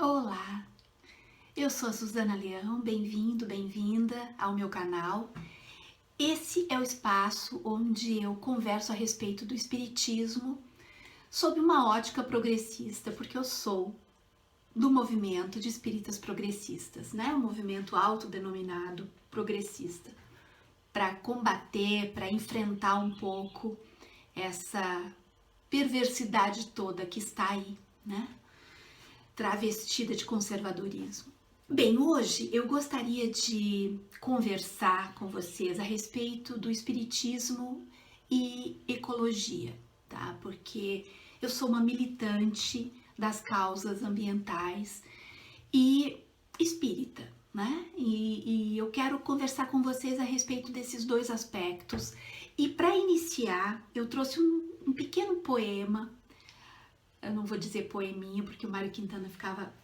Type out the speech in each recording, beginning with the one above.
Olá, eu sou a Suzana Leão, bem-vindo, bem-vinda ao meu canal. Esse é o espaço onde eu converso a respeito do espiritismo sob uma ótica progressista, porque eu sou do movimento de espíritas progressistas, né? Um movimento autodenominado progressista, para combater, para enfrentar um pouco essa perversidade toda que está aí, né? Travestida de conservadorismo. Bem, hoje eu gostaria de conversar com vocês a respeito do espiritismo e ecologia, tá? Porque eu sou uma militante das causas ambientais e espírita, né? E eu quero conversar com vocês a respeito desses dois aspectos. E para iniciar, eu trouxe um pequeno poema. Eu não vou dizer poeminha, porque o Mário Quintana ficava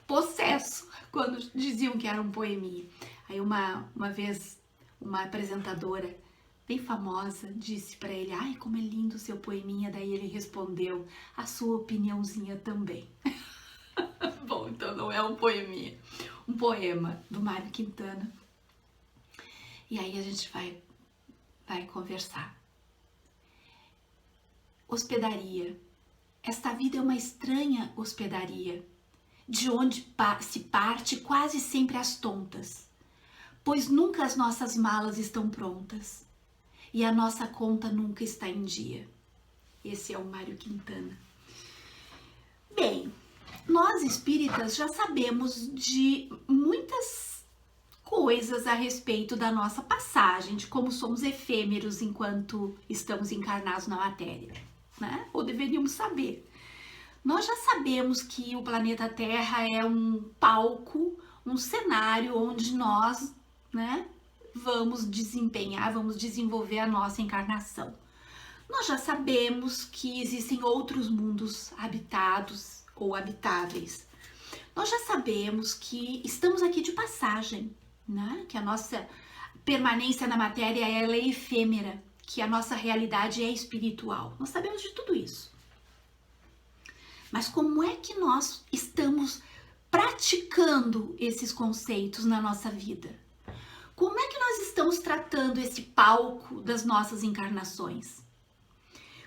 possesso quando diziam que era um poeminha. Aí uma vez uma apresentadora bem famosa disse para ele: ai, como é lindo o seu poeminha. Daí ele respondeu: a sua opiniãozinha também. Bom, então não é um poeminha, um poema do Mário Quintana. E aí a gente vai conversar. Hospedaria. Esta vida é uma estranha hospedaria, de onde se parte quase sempre às tontas, pois nunca as nossas malas estão prontas e a nossa conta nunca está em dia. Esse é o Mário Quintana. Bem, nós espíritas já sabemos de muitas coisas a respeito da nossa passagem, de como somos efêmeros enquanto estamos encarnados na matéria, né? Ou deveríamos saber. Nós já sabemos que o planeta Terra é um palco, um cenário onde nós, né, vamos desenvolver a nossa encarnação. Nós já sabemos que existem outros mundos habitados ou habitáveis. Nós já sabemos que estamos aqui de passagem, né? Que a nossa permanência na matéria ela é efêmera, que a nossa realidade é espiritual. Nós sabemos de tudo isso. Mas como é que nós estamos praticando esses conceitos na nossa vida? Como é que nós estamos tratando esse palco das nossas encarnações?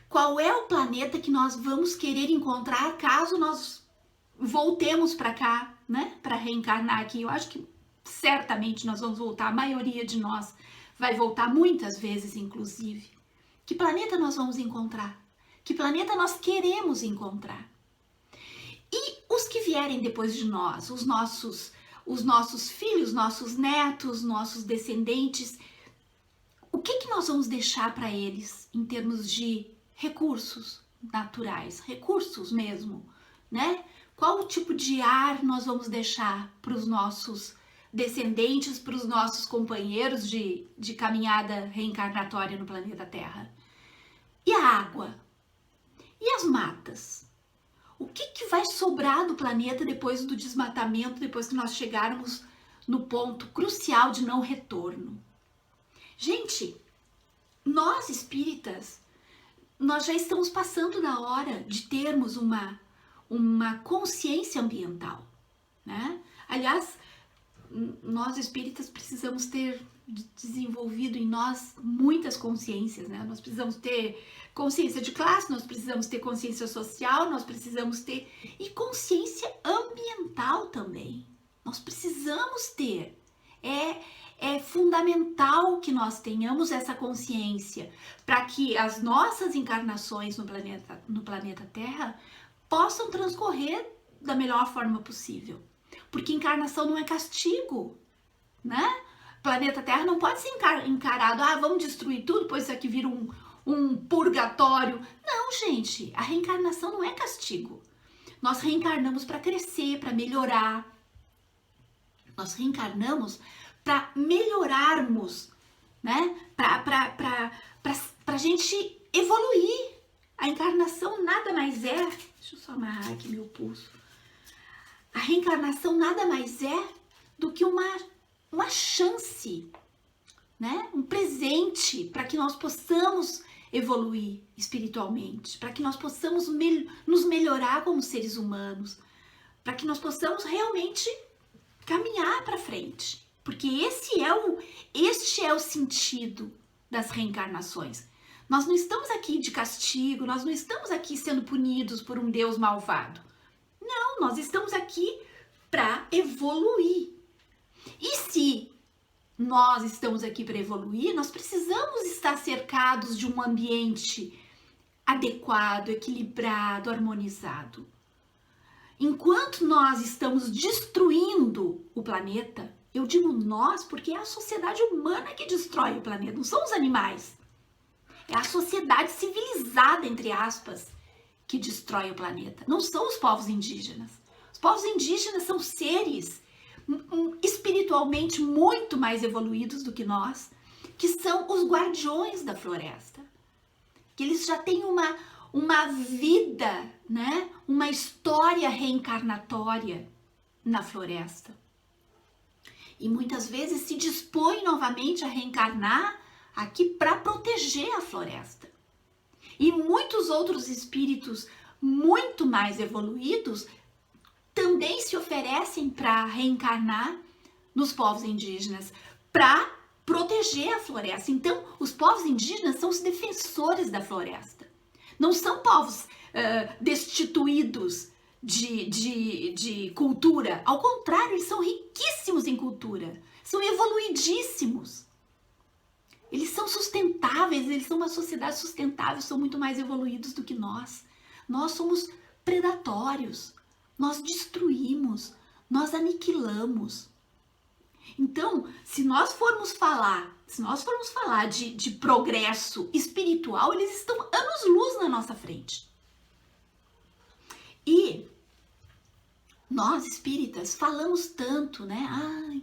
Qual é o planeta que nós vamos querer encontrar caso nós voltemos para cá, né? Para reencarnar aqui? Eu acho que certamente nós vamos voltar, a maioria de nós vai voltar muitas vezes, inclusive. Que planeta nós vamos encontrar? Que planeta nós queremos encontrar? E os que vierem depois de nós, os nossos filhos, nossos netos, nossos descendentes, o que nós vamos deixar para eles em termos de recursos naturais, recursos mesmo, né? Qual o tipo de ar nós vamos deixar para os nossos descendentes, para os nossos companheiros de caminhada reencarnatória no planeta Terra? E a água? E as matas? O que vai sobrar do planeta depois do desmatamento, depois que nós chegarmos no ponto crucial de não retorno? Gente, nós espíritas, nós já estamos passando da hora de termos uma consciência ambiental, né? Aliás, nós espíritas precisamos ter desenvolvido em nós muitas consciências, né? Nós precisamos ter consciência de classe, nós precisamos ter consciência social, nós precisamos ter e consciência ambiental também. Nós precisamos ter. É fundamental que nós tenhamos essa consciência para que as nossas encarnações no planeta Terra possam transcorrer da melhor forma possível. Porque encarnação não é castigo, né? Planeta Terra não pode ser encarado, vamos destruir tudo, pois isso aqui vira um purgatório. Não, gente, a reencarnação não é castigo. Nós reencarnamos para crescer, para melhorar. Nós reencarnamos para melhorarmos, né? Para a gente evoluir. A encarnação nada mais é... Deixa eu só amarrar aqui meu pulso. A reencarnação nada mais é do que uma chance, né? Um presente para que nós possamos evoluir espiritualmente, para que nós possamos nos melhorar como seres humanos, para que nós possamos realmente caminhar para frente. Porque este é o sentido das reencarnações. Nós não estamos aqui de castigo, nós não estamos aqui sendo punidos por um Deus malvado. Não, nós estamos aqui para evoluir. E se nós estamos aqui para evoluir, nós precisamos estar cercados de um ambiente adequado, equilibrado, harmonizado. Enquanto nós estamos destruindo o planeta, eu digo nós porque é a sociedade humana que destrói o planeta, não são os animais. É a sociedade civilizada, entre aspas, que destrói o planeta. Não são os povos indígenas. Os povos indígenas são seres espiritualmente muito mais evoluídos do que nós, que são os guardiões da floresta. Que eles já têm uma vida, né? Uma história reencarnatória na floresta. E muitas vezes se dispõem novamente a reencarnar aqui para proteger a floresta. E muitos outros espíritos muito mais evoluídos também se oferecem para reencarnar nos povos indígenas, para proteger a floresta. Então, os povos indígenas são os defensores da floresta. Não são povos destituídos de cultura. Ao contrário, eles são riquíssimos em cultura. São evoluidíssimos. Eles são sustentáveis, eles são uma sociedade sustentável, são muito mais evoluídos do que nós. Nós somos predatórios, nós destruímos, nós aniquilamos. Então, se nós formos falar de progresso espiritual, eles estão anos-luz na nossa frente. E nós espíritas falamos tanto, né? Ai,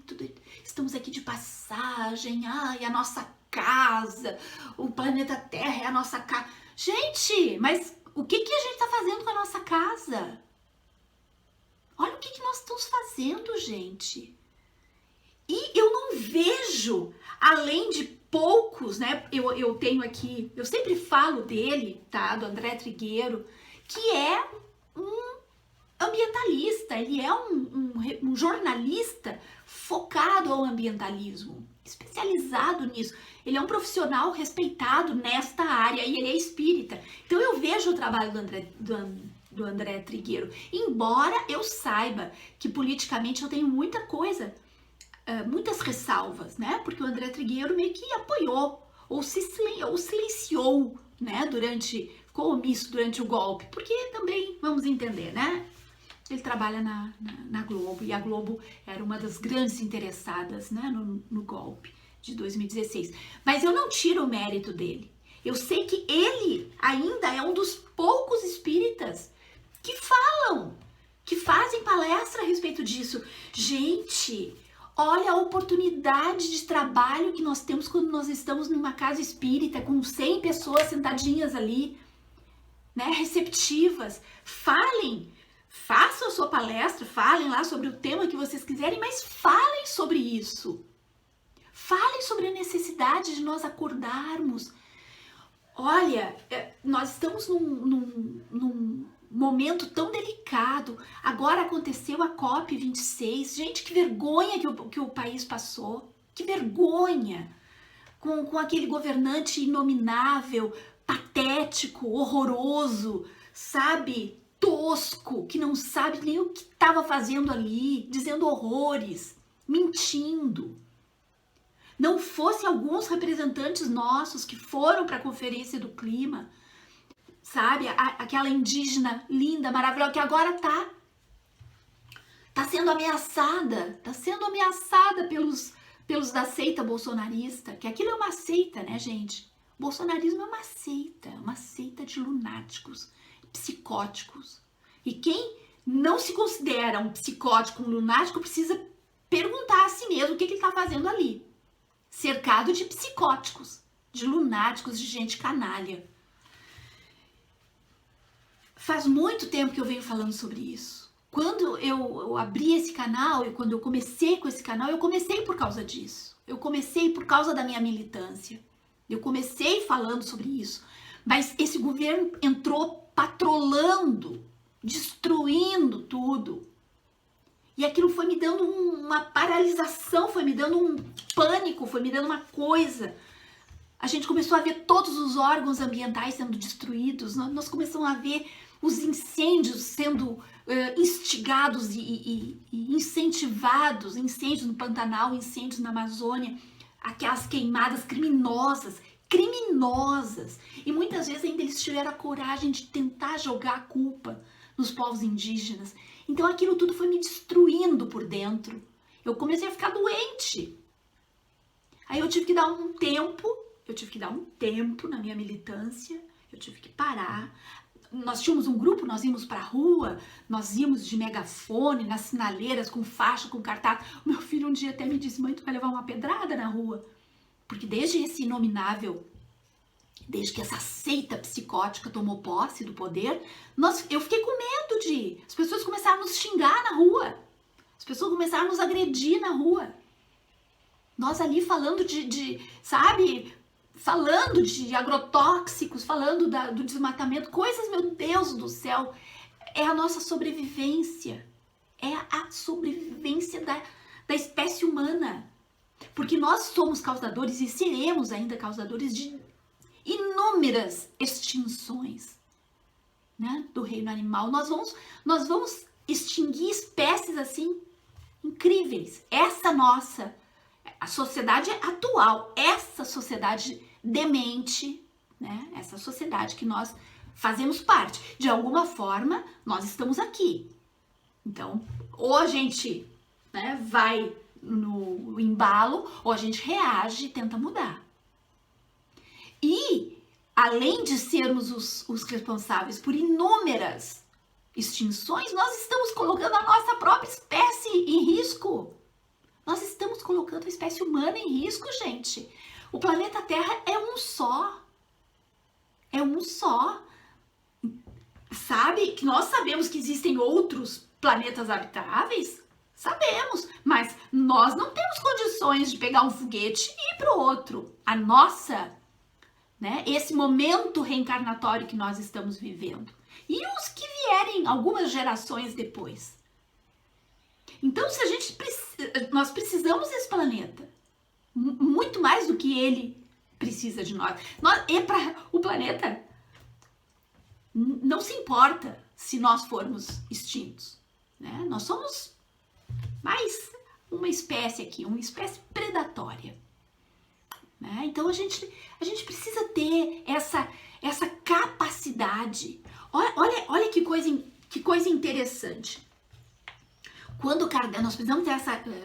estamos aqui de passagem, ai, a nossa casa, o planeta Terra é a nossa casa. Gente, mas o que a gente está fazendo com a nossa casa? Olha o que nós estamos fazendo, gente. E eu não vejo, além de poucos, né? Eu tenho aqui, eu sempre falo dele, tá? Do André Trigueiro, que é um ambientalista, ele é um jornalista focado ao ambientalismo, especializado nisso. Ele é um profissional respeitado nesta área e ele é espírita. Então eu vejo o trabalho do André Trigueiro, embora eu saiba que politicamente eu tenho muita coisa, muitas ressalvas, né? Porque o André Trigueiro meio que apoiou ou silenciou, né? Ficou omisso durante o golpe, porque também, vamos entender, né? Ele trabalha na Globo e a Globo era uma das grandes interessadas, né, no golpe de 2016. Mas eu não tiro o mérito dele. Eu sei que ele ainda é um dos poucos espíritas que falam, que fazem palestra a respeito disso. Gente, olha a oportunidade de trabalho que nós temos quando nós estamos numa casa espírita com 100 pessoas sentadinhas ali, né, receptivas. Falem, façam a sua palestra, falem lá sobre o tema que vocês quiserem, mas falem sobre isso. Falem sobre a necessidade de nós acordarmos. Olha, nós estamos num momento tão delicado. Agora aconteceu a COP26. Gente, que vergonha que o país passou. Que vergonha. Com aquele governante inominável, patético, horroroso, sabe? Tosco, que não sabe nem o que estava fazendo ali, dizendo horrores, mentindo. Não fosse alguns representantes nossos que foram para a Conferência do Clima, sabe? Aquela indígena linda, maravilhosa, que agora tá sendo ameaçada, pelos da seita bolsonarista, que aquilo é uma seita, né, gente? O bolsonarismo é uma seita de lunáticos, psicóticos. E quem não se considera um psicótico, um lunático, precisa perguntar a si mesmo o que ele está fazendo ali. Cercado de psicóticos, de lunáticos, de gente canalha. Faz muito tempo que eu venho falando sobre isso. Quando eu abri esse canal e quando eu comecei com esse canal, eu comecei por causa disso. Eu comecei por causa da minha militância. Eu comecei falando sobre isso. Mas esse governo entrou patrolando, destruindo tudo. E aquilo foi me dando uma paralisação, foi me dando um pânico, foi me dando uma coisa. A gente começou a ver todos os órgãos ambientais sendo destruídos, nós começamos a ver os incêndios sendo instigados e incentivados, incêndios no Pantanal, incêndios na Amazônia, aquelas queimadas criminosas, e muitas vezes ainda eles tiveram a coragem de tentar jogar a culpa nos povos indígenas. Então aquilo tudo foi me destruindo por dentro. Eu comecei a ficar doente. Aí eu tive que dar um tempo na minha militância, eu tive que parar. Nós tínhamos um grupo, nós íamos pra rua, nós íamos de megafone, nas sinaleiras, com faixa, com cartaz. O meu filho um dia até me disse: mãe, tu vai levar uma pedrada na rua. Porque desde esse inominável, desde que essa seita psicótica tomou posse do poder, eu fiquei com medo de... As pessoas começaram a nos xingar na rua, as pessoas começaram a nos agredir na rua. Nós ali falando falando de agrotóxicos, falando do desmatamento, coisas, meu Deus do céu, é a nossa sobrevivência, é a sobrevivência da espécie humana, porque nós somos causadores e seremos ainda causadores de inúmeras extinções, né, do reino animal. Nós vamos extinguir espécies assim incríveis. A sociedade atual, essa sociedade demente, né? Essa sociedade que nós fazemos parte. De alguma forma, nós estamos aqui. Então, ou a gente, né, vai no embalo, ou a gente reage e tenta mudar. E, além de sermos os responsáveis por inúmeras extinções, nós estamos colocando a nossa própria espécie em risco. Nós estamos colocando a espécie humana em risco, gente. O planeta Terra é um só. É um só. Sabe que nós sabemos que existem outros planetas habitáveis? Sabemos, mas nós não temos condições de pegar um foguete e ir para o outro. A nossa, né, esse momento reencarnatório que nós estamos vivendo. E os que vierem algumas gerações depois. Então, nós precisamos desse planeta, muito mais do que ele precisa de nós. O planeta não se importa se nós formos extintos, né? Nós somos mais uma espécie aqui, uma espécie predatória, né? Então a gente precisa ter essa capacidade. Olha que coisa interessante. Quando Kardec, nós precisamos ter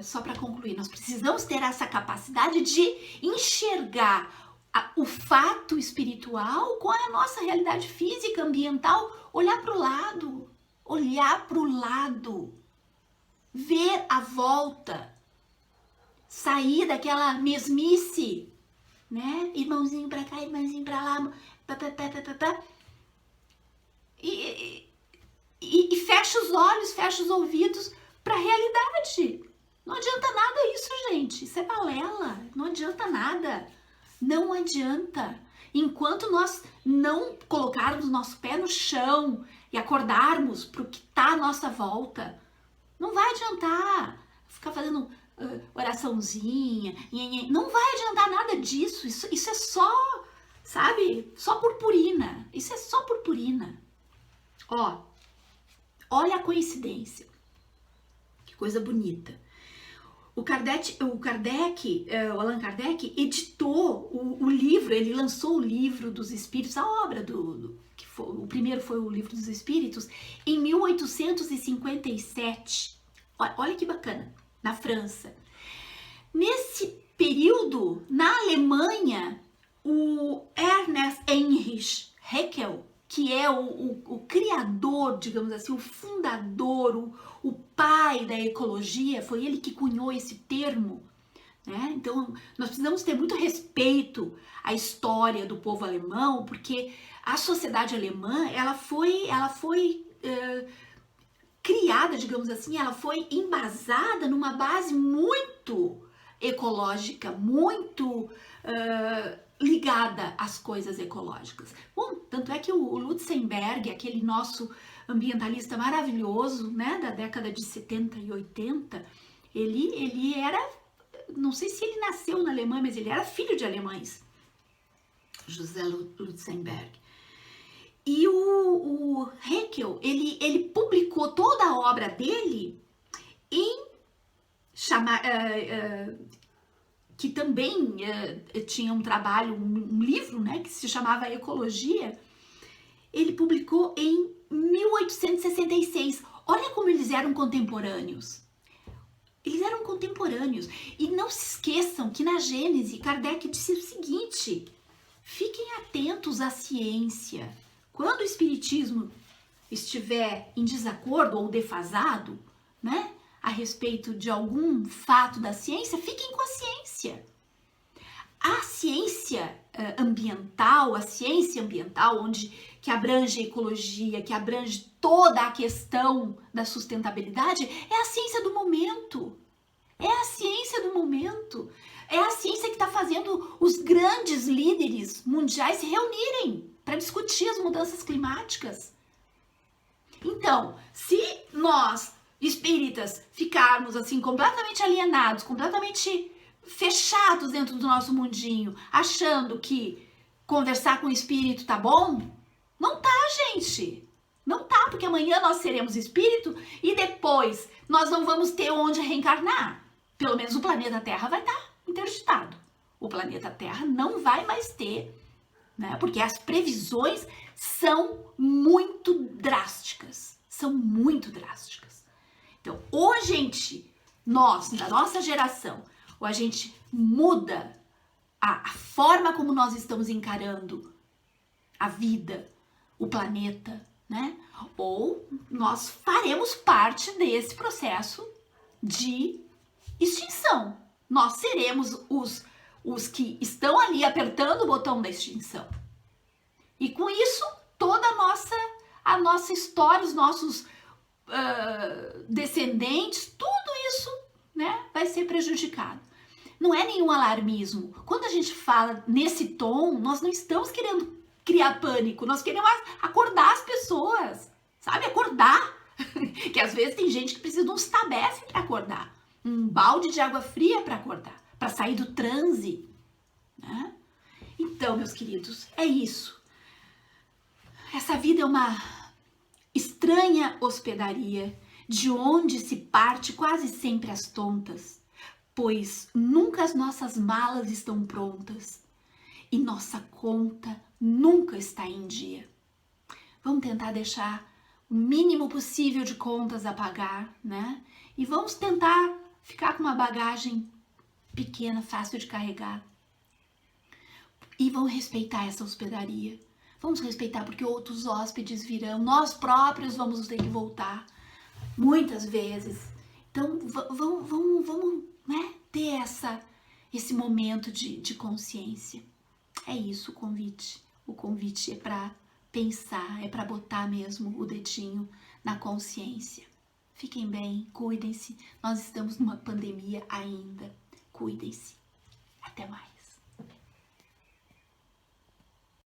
só para concluir, nós precisamos ter essa capacidade de enxergar o fato espiritual com a nossa realidade física, ambiental, olhar para o lado, ver a volta, sair daquela mesmice, né? Irmãozinho para cá, irmãozinho para lá, e fecha os olhos, fecha os ouvidos para a realidade. Não adianta nada isso, gente. Isso é balela. Não adianta nada. Não adianta. Enquanto nós não colocarmos nosso pé no chão e acordarmos para o que está à nossa volta, não vai adiantar ficar fazendo oraçãozinha. Não vai adiantar nada disso. Isso é só, sabe? Só purpurina. Isso é só purpurina. Ó, olha a coincidência. Que coisa bonita. O Allan Kardec editou o livro, ele lançou o Livro dos Espíritos, a obra o primeiro foi o Livro dos Espíritos, em 1857. Olha que bacana, na França. Nesse período, na Alemanha, o Ernest Heinrich Haeckel, que é o criador, digamos assim, o fundador, o pai da ecologia, foi ele que cunhou esse termo, né? Então, nós precisamos ter muito respeito à história do povo alemão, porque a sociedade alemã, ela foi criada, digamos assim, ela foi embasada numa base muito ecológica, muito ligada às coisas ecológicas. Bom, Tanto é que o Lutzenberg, aquele nosso ambientalista maravilhoso, né, da década de 70 e 80, ele era, não sei se ele nasceu na Alemanha, mas ele era filho de alemães, José Lutzenberg. E o Haeckel, ele publicou toda a obra dele em que também tinha um trabalho, um livro, né, que se chamava Ecologia. Ele publicou em 1866. Olha como eles eram contemporâneos. Eles eram contemporâneos. E não se esqueçam que na Gênese, Kardec disse o seguinte: fiquem atentos à ciência. Quando o espiritismo estiver em desacordo ou defasado, né, a respeito de algum fato da ciência, fiquem com a ciência. A ciência ambiental, que abrange a ecologia, que abrange toda a questão da sustentabilidade, é a ciência do momento. É a ciência do momento. É a ciência que está fazendo os grandes líderes mundiais se reunirem para discutir as mudanças climáticas. Então, se nós, espíritas, ficarmos assim completamente alienados, completamente fechados dentro do nosso mundinho, achando que conversar com o espírito tá bom, não tá, gente. Não tá, porque amanhã nós seremos espírito e depois nós não vamos ter onde reencarnar. Pelo menos o planeta Terra vai estar interditado. O planeta Terra não vai mais ter, né? Porque as previsões são muito drásticas. São muito drásticas. Então, ou a gente, nós, da nossa geração, ou a gente muda a forma como nós estamos encarando a vida, o planeta, né? Ou nós faremos parte desse processo de extinção. Nós seremos os que estão ali apertando o botão da extinção. E com isso, toda a nossa história, os nossos descendentes, tudo isso, né, vai ser prejudicado. Não é nenhum alarmismo. Quando a gente fala nesse tom, nós não estamos querendo criar pânico, nós queremos acordar as pessoas, sabe? Acordar. Que às vezes tem gente que precisa de uns tabefes para acordar, um balde de água fria para acordar, para sair do transe, né? Então, meus queridos, é isso. Essa vida é uma estranha hospedaria, de onde se parte quase sempre às tontas, pois nunca as nossas malas estão prontas e nossa conta nunca está em dia. Vamos tentar deixar o mínimo possível de contas a pagar, né? E vamos tentar ficar com uma bagagem pequena, fácil de carregar. E vamos respeitar essa hospedaria. Vamos respeitar porque outros hóspedes virão, nós próprios vamos ter que voltar muitas vezes. Então vamos, né, ter esse momento de consciência. É isso o convite. O convite é para pensar, é para botar mesmo o dedinho na consciência. Fiquem bem, cuidem-se. Nós estamos numa pandemia ainda. Cuidem-se. Até mais.